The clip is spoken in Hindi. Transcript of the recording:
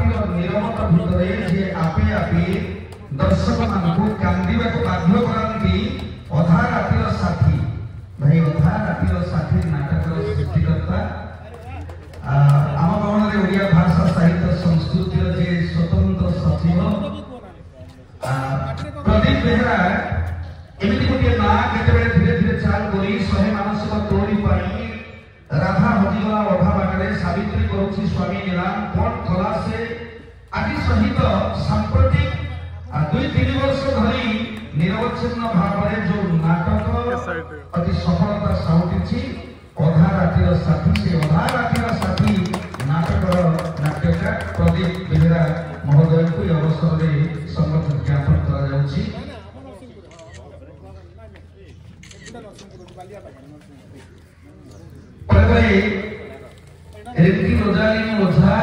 रातिर निरवता भितरे जे आपे आपे दर्शक मानकु कांदिबा को बाध्य करंती अधा रातिर साथी भाई अधा रातिर साथी नाटक सृष्टिकर्ता आम भवन रे ओडिया भाषा साहित्य संस्कृति जे स्वतंत्र सचिव प्रदीप बेहरा एमिति गोटे ना केते धीरे धीरे चाल करी सहे मानसिक तोड़ी पाई राधा हजिगला अधा बाटरे सावित्री करुछि स्वामी नीलाम कोन कला से आदि सहित सांप्रतिक 2-3 वर्ष धरी निरवच्छिन्न भावरे जो नाटक अति सफलता साउटिछि अधा रातिर साथी से अधा रातिर साथी नाटकर नाट्यकार प्रदीप बेहरा महोदय को अवसर में सम्मान ज्ञापन करा जाउछि। रिंकी रोजाली ओझा